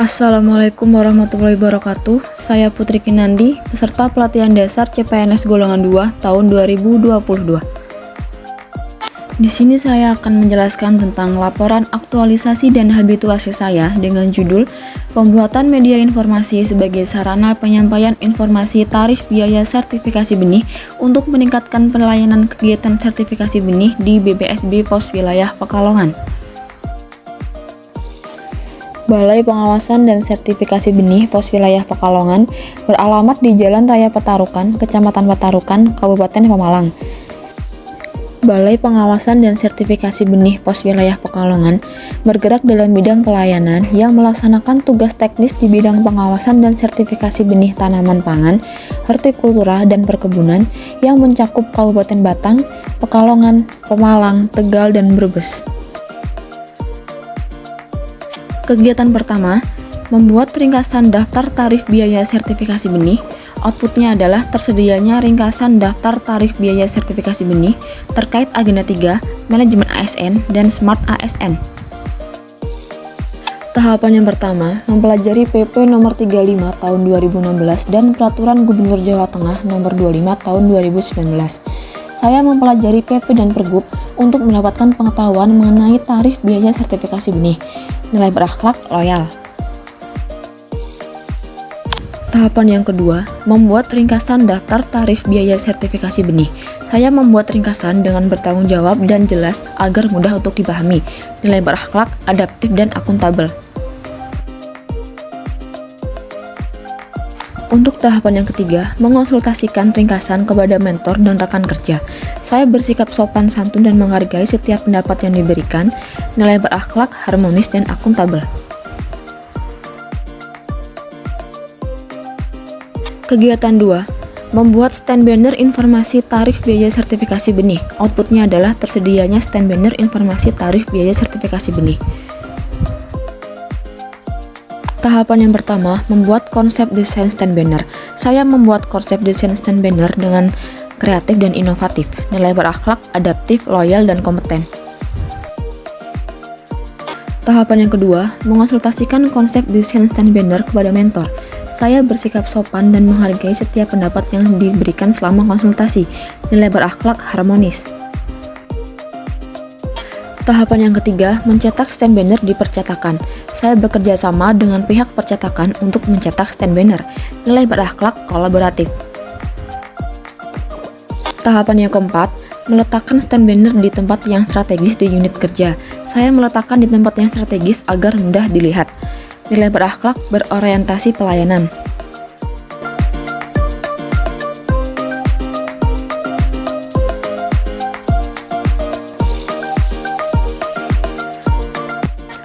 Assalamualaikum warahmatullahi wabarakatuh. Saya Putri Kinandi, peserta pelatihan dasar CPNS golongan 2 tahun 2022. Di sini saya akan menjelaskan tentang laporan aktualisasi dan habituasi saya dengan judul Pembuatan Media Informasi sebagai sarana penyampaian informasi tarif biaya sertifikasi benih untuk meningkatkan pelayanan kegiatan sertifikasi benih di BPSB Pos Wilayah Pekalongan. Balai Pengawasan dan Sertifikasi Benih Pos Wilayah Pekalongan beralamat di Jalan Raya Petarukan, Kecamatan Petarukan, Kabupaten Pemalang. Balai Pengawasan dan Sertifikasi Benih Pos Wilayah Pekalongan bergerak dalam bidang pelayanan yang melaksanakan tugas teknis di bidang pengawasan dan sertifikasi benih tanaman pangan, hortikultura, dan perkebunan yang mencakup Kabupaten Batang, Pekalongan, Pemalang, Tegal, dan Brebes. Kegiatan pertama, membuat ringkasan daftar tarif biaya sertifikasi benih. Outputnya adalah tersedianya ringkasan daftar tarif biaya sertifikasi benih terkait agenda 3, manajemen ASN, dan smart ASN. Tahapan yang pertama, mempelajari PP nomor 35 tahun 2016 dan Peraturan Gubernur Jawa Tengah nomor 25 tahun 2019. Saya mempelajari PP dan Pergub untuk mendapatkan pengetahuan mengenai tarif biaya sertifikasi benih. Nilai berakhlak loyal. Tahapan yang kedua, membuat ringkasan daftar tarif biaya sertifikasi benih. Saya membuat ringkasan dengan bertanggung jawab dan jelas agar mudah untuk dipahami. Nilai berakhlak, adaptif, dan akuntabel. Untuk tahapan yang ketiga, mengonsultasikan ringkasan kepada mentor dan rekan kerja. Saya bersikap sopan santun dan menghargai setiap pendapat yang diberikan, nilai berakhlak, harmonis, dan akuntabel. Kegiatan 2. Membuat stand banner informasi tarif biaya sertifikasi benih. Outputnya adalah tersedianya stand banner informasi tarif biaya sertifikasi benih. Tahapan yang pertama, membuat konsep desain stand banner. Saya membuat konsep desain stand banner dengan kreatif dan inovatif, nilai berakhlak, adaptif, loyal, dan kompeten. Tahapan yang kedua, mengonsultasikan konsep desain stand banner kepada mentor. Saya bersikap sopan dan menghargai setiap pendapat yang diberikan selama konsultasi, nilai berakhlak, harmonis. Tahapan yang ketiga, mencetak stand banner di percetakan. Saya bekerja sama dengan pihak percetakan untuk mencetak stand banner. Nilai berakhlak, kolaboratif. Tahapan yang keempat, meletakkan stand banner di tempat yang strategis di unit kerja. Saya meletakkan di tempat yang strategis agar mudah dilihat. Nilai berakhlak, berorientasi pelayanan.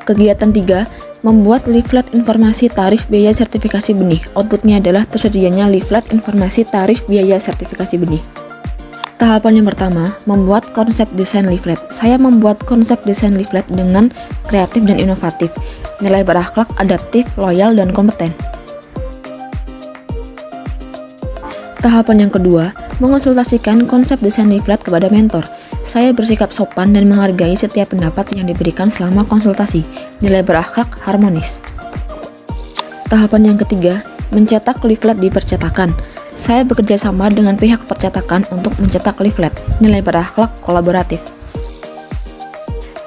Kegiatan 3, membuat leaflet informasi tarif biaya sertifikasi benih. Outputnya adalah tersedianya leaflet informasi tarif biaya sertifikasi benih. Tahapan yang pertama, membuat konsep desain leaflet. Saya membuat konsep desain leaflet dengan kreatif dan inovatif. Nilai berakhlak, adaptif, loyal, dan kompeten. Tahapan yang kedua, mengonsultasikan konsep desain leaflet kepada mentor. Saya bersikap sopan dan menghargai setiap pendapat yang diberikan selama konsultasi. Nilai berakhlak, harmonis. Tahapan yang ketiga, mencetak leaflet di percetakan. Saya bekerja sama dengan pihak percetakan untuk mencetak leaflet. Nilai berakhlak, kolaboratif.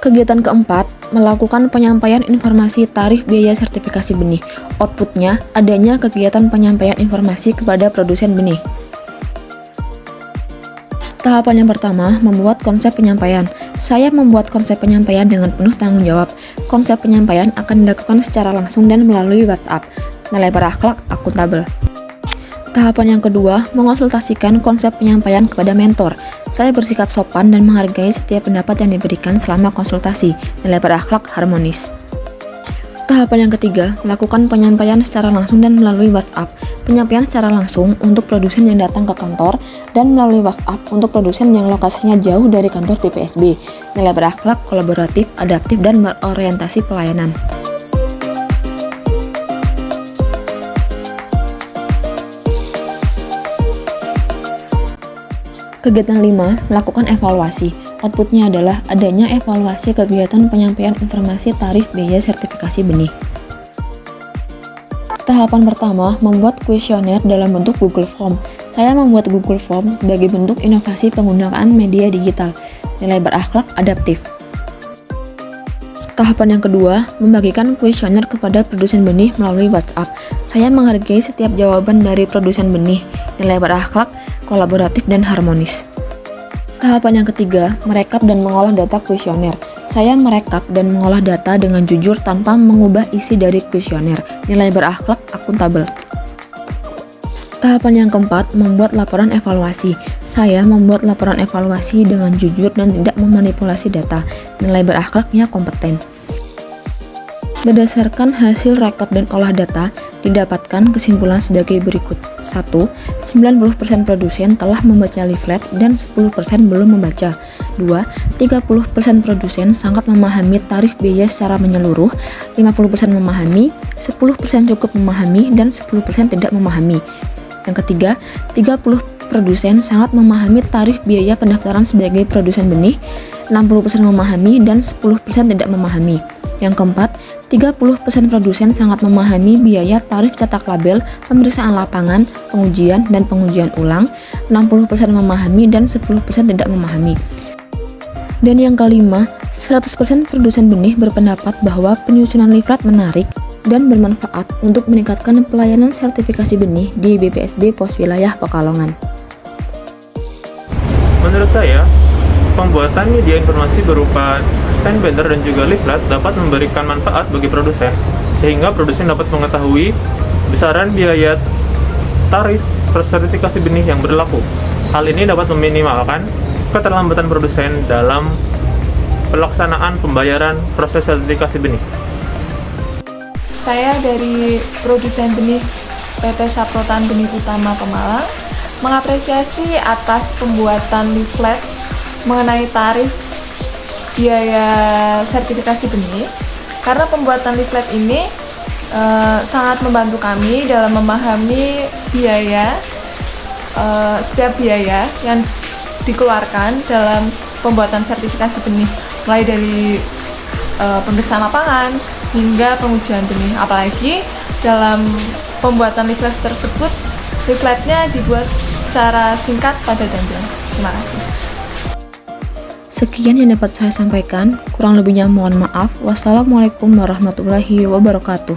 Kegiatan keempat, melakukan penyampaian informasi tarif biaya sertifikasi benih. Outputnya, adanya kegiatan penyampaian informasi kepada produsen benih. Tahapan yang pertama, membuat konsep penyampaian. Saya membuat konsep penyampaian dengan penuh tanggung jawab. Konsep penyampaian akan dilakukan secara langsung dan melalui WhatsApp. Nilai berakhlak, akuntabel. Tahapan yang kedua, mengonsultasikan konsep penyampaian kepada mentor. Saya bersikap sopan dan menghargai setiap pendapat yang diberikan selama konsultasi. Nilai berakhlak, harmonis. Tahapan yang ketiga, melakukan penyampaian secara langsung dan melalui WhatsApp. Penyampaian secara langsung untuk produsen yang datang ke kantor dan melalui WhatsApp untuk produsen yang lokasinya jauh dari kantor BPSB. Nilai berakhlak, kolaboratif, adaptif, dan berorientasi pelayanan. Kegiatan 5, melakukan evaluasi. Outputnya adalah adanya evaluasi kegiatan penyampaian informasi tarif biaya sertifikasi benih. Tahapan pertama, membuat kuesioner dalam bentuk Google Form. Saya membuat Google Form sebagai bentuk inovasi penggunaan media digital. Nilai berakhlak adaptif. Tahapan yang kedua, membagikan kuesioner kepada produsen benih melalui WhatsApp. Saya menghargai setiap jawaban dari produsen benih, nilai berakhlak, kolaboratif, dan harmonis. Tahapan yang ketiga, merekap dan mengolah data kuesioner. Saya merekap dan mengolah data dengan jujur tanpa mengubah isi dari kuesioner, nilai berakhlak, akuntabel. Tahapan yang keempat, membuat laporan evaluasi. Saya membuat laporan evaluasi dengan jujur dan tidak memanipulasi data. Nilai berakhlaknya kompeten. Berdasarkan hasil rekap dan olah data, didapatkan kesimpulan sebagai berikut. 1. 90% produsen telah membaca leaflet dan 10% belum membaca. 2. 30% produsen sangat memahami tarif biaya secara menyeluruh, 50% memahami, 10% cukup memahami, dan 10% tidak memahami. Yang ketiga, 30 produsen sangat memahami tarif biaya pendaftaran sebagai produsen benih, 60% memahami, dan 10% tidak memahami. Yang keempat, 30% produsen sangat memahami biaya tarif cetak label, pemeriksaan lapangan, pengujian, dan pengujian ulang, 60% memahami, dan 10% tidak memahami. Dan yang kelima, 100% produsen benih berpendapat bahwa penyusunan leaflet menarik dan bermanfaat untuk meningkatkan pelayanan sertifikasi benih di BPSB Pos Wilayah Pekalongan. Menurut saya, pembuatan media informasi berupa stand banner dan juga leaflet dapat memberikan manfaat bagi produsen, sehingga produsen dapat mengetahui besaran biaya tarif sertifikasi benih yang berlaku. Hal ini dapat meminimalkan keterlambatan produsen dalam pelaksanaan pembayaran proses sertifikasi benih. Saya dari produsen benih PT Saprotan Benih Utama Pemalang mengapresiasi atas pembuatan leaflet mengenai tarif biaya sertifikasi benih, karena pembuatan leaflet ini sangat membantu kami dalam memahami biaya setiap biaya yang dikeluarkan dalam pembuatan sertifikasi benih, mulai dari pemeriksaan lapangan hingga pengujian benih. Apalagi dalam pembuatan leaflet tersebut, leafletnya dibuat secara singkat, padat, dan jelas. Terima kasih. Sekian yang dapat saya sampaikan, kurang lebihnya mohon maaf. Wassalamualaikum warahmatullahi wabarakatuh.